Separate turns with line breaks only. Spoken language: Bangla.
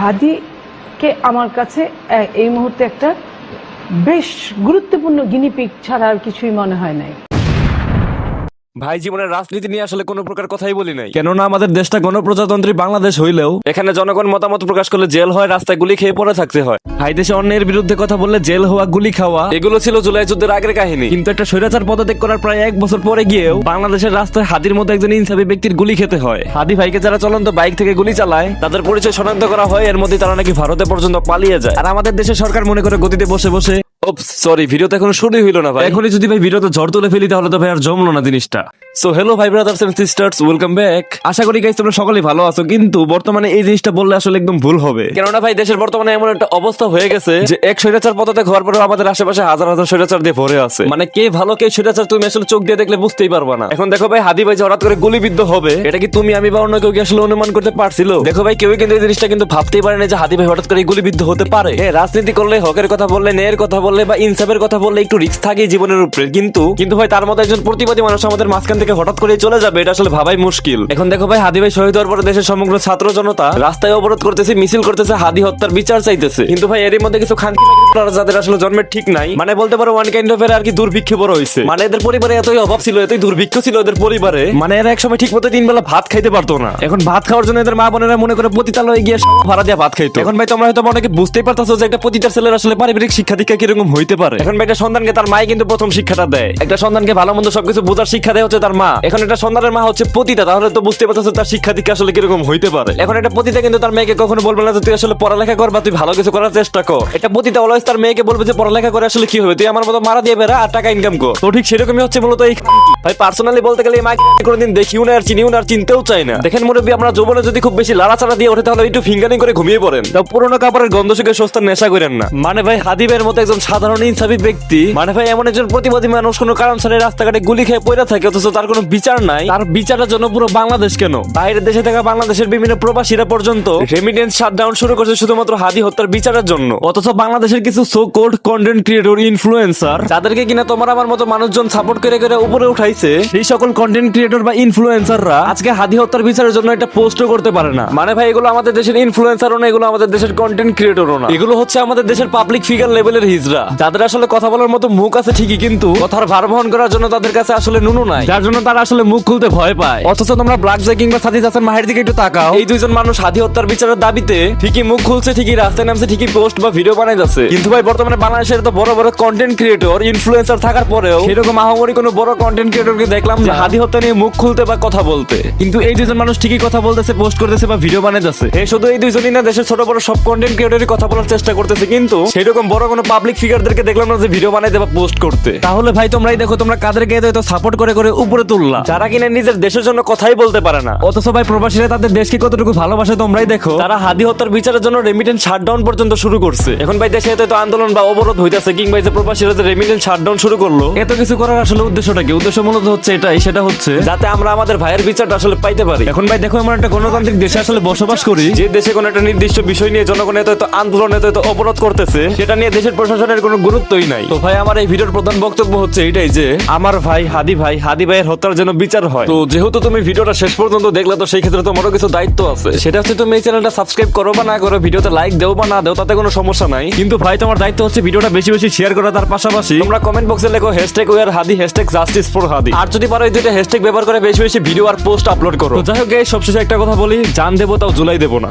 হাদিকে আমার কাছে এই মুহূর্তে একটা বেশ গুরুত্বপূর্ণ গিনিপিগ ছাড়া আর কিছুই মনে হয় নাই।
ভাই জীবনের রাজনীতি নিয়ে আসলে কোনো প্রকার কথাই বলি নাই, কেননা আমাদের দেশটা গণপ্রজাতন্ত্রী বাংলাদেশ হইলেও এখানে জনগণ মতামত প্রকাশ করলে জেল হয়, রাস্তায় গুলি খেয়ে পড়ে থাকতে হয়। ভাই দেশে অন্যের বিরুদ্ধে কথা বললে জেল হওয়া, গুলি খাওয়া, এগুলো ছিল জুলাই যুদ্ধের আগের কাহিনী। কিন্তু একটা স্বৈরাচার পদত্যাগ করার প্রায় 1 বছর পরে গিয়েও বাংলাদেশের রাস্তায় হাদির মতো একজন ইনসাফি ব্যক্তির গুলি খেতে হয়। হাদি ভাইকে যারা চলন্ত বাইক থেকে গুলি চালায় তাদের পরিচয় শনাক্ত করা হয়, এর মধ্যে তারা নাকি ভারতে পর্যন্ত পালিয়ে যায়। আর আমাদের দেশের সরকার মনে করে গতিতে বসে বসে সরি ভিডিওতে এখনো শুরুই হইলো না ভাই। এখনই যদি ভাই ভিডিওতে ঝড় তুলে ফেলি তাহলে তো ভাই আর জমলো না জিনিসটা। সো হ্যালো ভাই brothers and sisters, welcome back. আশা করি গাইস তোমরা সকলেই ভালো আছো, কিন্তু বর্তমানে এই জিনিসটা বললে আসলে একদম ভুল হবে, কেননা ভাই দেশের বর্তমানে এমন একটা অবস্থা হয়ে গেছে যে এক স্বৈরাচার পদত্যাগ হওয়ার পরেও আমাদের আশেপাশে হাজার হাজার স্বৈরাচার দিয়ে ভরে আছে। মানে কে ভালো কে স্বৈরাচার তুমি আসলে চোখ দিয়ে দেখলে বুঝতেই পারবা না। এখন দেখো ভাই হাদি ভাই যে হঠাৎ করে গুলিবিদ্ধ হবে, এটা কি তুমি আমি বা অন্য কেউ কি আসলে অনুমান করতে পারছিল? দেখো ভাই কেউই কিন্তু এই জিনিসটা কিন্তু ভাবতেই পারে না যে হাদি ভাই হঠাৎ করে গুলিবিদ্ধ হতে পারে। হ্যাঁ, রাজনীতি করলে, হকের কথা বললে, ন্যায়ের কথা বললে বা ইনসাফের কথা বললে একটু রিস্ক থাকে জীবনের উপরে, কিন্তু ভাই তার মতো একজন প্রতিবাদী মানুষ আমাদের মাঝখান থেকে হঠাৎ করে চলে যাবে, এটা আসলে ভাবাই মুশকিল। এখন দেখো ভাই হাদি ভাই শহীদ হওয়ার পরে দেশের সমগ্র ছাত্র জনতা রাস্তায় অবরোধ করতেছে, মিছিল করতেছে, হাদি হত্যার বিচার চাইতেছে। কিন্তু ভাই এরই মধ্যে কিছু খানকি যাদের আসলে জন্মের ঠিক নাই, মানে বলতে পারো ওয়ান কাইন্ড অফ এর আর কি দুর্ভিক্ষে বড় হয়েছে। মানে এদের পরিবারে এতই অভাব ছিল, এতই দুর্ভিক্ষ ছিল এদের পরিবারে, মানে এরা এক সময় ঠিক মতো 3 বেলা ভাত খাইতে পারতো না। এখন ভাত খাওয়ার জন্য এদের মা বোনেরা মনে করে পতিতালয়ে গিয়ে ভাড়া দিয়ে ভাত খাইতো। এখন ভাই তোমরা হয়তো অনেকে বুঝতেই পারতাছো যে একটা পতিতার ছেলের আসলে পারিবারিক শিক্ষা দীক্ষা কিরকম হইতে পারে। এখন ভাই একটা সন্তানকে তার মাই কিন্তু প্রথম শিক্ষাটা দেয়, একটা সন্তানকে ভালো মন্দ সবকিছু বোঝার শিক্ষা দেয় হচ্ছে তার মা। এখন একটা সন্তানের মা হচ্ছে পতিতা, তাহলে তো বুঝতে পারছো তার শিক্ষা দীক্ষা আসলে কিরকম হইতে পারে। এখন একটা পতিতা কিন্তু তার মেয়েকে কখনো বলবে না যে তুই আসলে পড়ালেখা কর বা তুই ভালো কিছু করার চেষ্টা কর। এটা পতিতা অলওয়েজ তার মেয়েকে বলবে যে পড়ালেখা করে আসলে কি হবে, তুই আমার মতো মারা দিয়ে বেড়া আর টাকা ইনকাম কর। তো ঠিক সেরকমই হচ্ছে মূলত এই ভাই। পার্সোনালি বলতে গেলে এই মাকে কোনোদিন দেখিও না, আর চিনিও না, আর চিনতেও চাই না। দেখেন মুরব্বী, আমরা যৌবনে যদি খুব বেশি লাড়াচাড়া দিয়ে ওঠে তাহলে একটু ফিঙ্গারিং করে ঘুমিয়ে পড়েন, তাও পুরোনো কাপড়ের গন্ধ শুকে সস্তার নেশা করেন না। মানে ভাই হাদিবের মতো একজন সাধারণ ইনসাফি ব্যক্তি, মানে ভাই এমন একজন প্রতিবাদী মানুষ কোনো কারণ ছাড়া রাস্তাঘাটে গুলি খেয়ে পড়ে থাকে, অথচ তার কোনো বিচার নাই। তার বিচারের জন্য পুরো বাংলাদেশ কেন, বাইরের দেশে থাকা বাংলাদেশের বিভিন্ন প্রবাসীরা পর্যন্ত রেমিটেন্স শাটডাউন শুরু করছে শুধুমাত্র হাদি হত্যার বিচারের জন্য। অথচ বাংলাদেশের কিছু so cold content creator, influencer, যাদেরকে কিনা তোমার আমার মতো মানুষজন সাপোর্ট করে করে উপরে উঠাইছে, সেই সকল কন্টেন্ট ক্রিয়েটর বা ইনফ্লুয়েন্সাররা আজকে হাদি হত্যার বিচারের জন্য একটা পোস্টও করতে পারে না। মানে ভাই এগুলো আমাদের দেশের ইনফ্লুয়েন্সারও না, এগুলো আমাদের দেশের কন্টেন্ট ক্রিয়েটরও না, এগুলো হচ্ছে আমাদের দেশের পাবলিক ফিগার লেভেলের হিজড়া, যাদের আসলে কথা বলার মতো মুখ আছে ঠিকই, কিন্তু কথার ভার বহন করার জন্য তাদের কাছে আসলে নুনু নাই, যার জন্য তারা আসলে মুখ খুলতে ভয় পায়। অথচ তোমরা ব্ল্যাক জয় কিংবা সাজিদ হাসান মাহের দিকে একটু তাকাও, এই দুইজন মানুষ হাদি হত্যার বিচারের দাবিতে ঠিকই মুখ খুলছে, ঠিকই রাস্তায় নামছে, ঠিকই পোস্ট বা ভিডিও বানাই যাচ্ছে। কিন্তু ভাই বর্তমানে বাংলাদেশের তো বড় বড় কন্টেন্ট ক্রিয়েটর, ইনফ্লুয়েন্সার থাকার পরেও সেরকম আহামরি কোনো বড় কন্টেন্ট ক্রিয়েটরকে দেখলাম যে হাদি হত্যা নিয়ে মুখ খুলতে বা কথা বলতে। কিন্তু এই দুইজন মানুষ ঠিকই কথা বলতেছে, পোস্ট করতেছে বা ভিডিও বানাই যাচ্ছে। শুধু এই দুইজনই না, দেশের ছোট বড় সব কন্টেন্ট ক্রিয়েটরই কথা বলার চেষ্টা করতেছে, কিন্তু সেরকম বড় কোনো পাবলিক ফিগারদেরকে দেখলাম না যে ভিডিও বানাইতে বা পোস্ট করতে। তাহলে ভাই তোমরাই দেখো তোমরা কাদেরকে এত সাপোর্ট করে করে উপরে তুললা, যারা কিনা নিজের দেশের জন্য কথাই বলতে পারে না। অথচ ভাই প্রবাসীরা তাদের দেশকে কতটুকু ভালোবাসে তোমরাই দেখো, তারা হাদি হত্যার বিচারের জন্য রেমিটেন্স শাটডাউন পর্যন্ত শুরু করছে। এখন ভাই দেশে এত আন্দোলন বা অবরোধ হইতাছে, কিংবা যে প্রবাসীরা যে রেমিটেন্স শাটডাউন শুরু করলো, এত কিছু করার আসলে উদ্দেশ্যটা কি? উদ্দেশ্য মূলত হচ্ছে এটাই, সেটা হচ্ছে যাতে আমরা আমাদের ভাইয়ের বিচারটা আসলে পাইতে পারি। এখন ভাই দেখো আমরা একটা গণতান্ত্রিক দেশে আসলে বসবাস করি, যে দেশে কোনো একটা নির্দিষ্ট বিষয় নিয়ে জনগণ এত আন্দোলন, এত অবরোধ করতেছে, সেটা নিয়ে দেশের প্রশাসনের কোনো গুরুত্বই নাই। তো ভাই আমার এই ভিডিওর প্রধান বক্তব্য হচ্ছে এটাই যে আমার ভাই হাদি ভাইয়ের হত্যার জন্য বিচার হয়। তো যেহেতু তুমি ভিডিওটা শেষ পর্যন্ত দেখলে, তো সেই ক্ষেত্রে তোমারও কিছু দায়িত্ব আছে, সেটা হচ্ছে তুমি এই চ্যানেলটা সাবস্ক্রাইব করো বা না করো, ভিডিওতে লাইক দেও বা না দেও, তাতে কোনো সমস্যা নাই। কিন্তু ভাই তোমার দায়িত্ব হচ্ছে ভিডিওটা বেশি বেশি শেয়ার করা, তার পাশাপাশি তোমরা কমেন্ট বক্সে লেখো #WeAreHadi, #JusticeForHadi, আর যদি পারো এই দুইটা হ্যাশট্যাগ ব্যবহার করে বেশি বেশি ভিডিও আর পোস্ট আপলোড করো। তো যাই হোক সবশেষে একটা কথা বলি, জান দেবো তাও জুলাই দেবো না।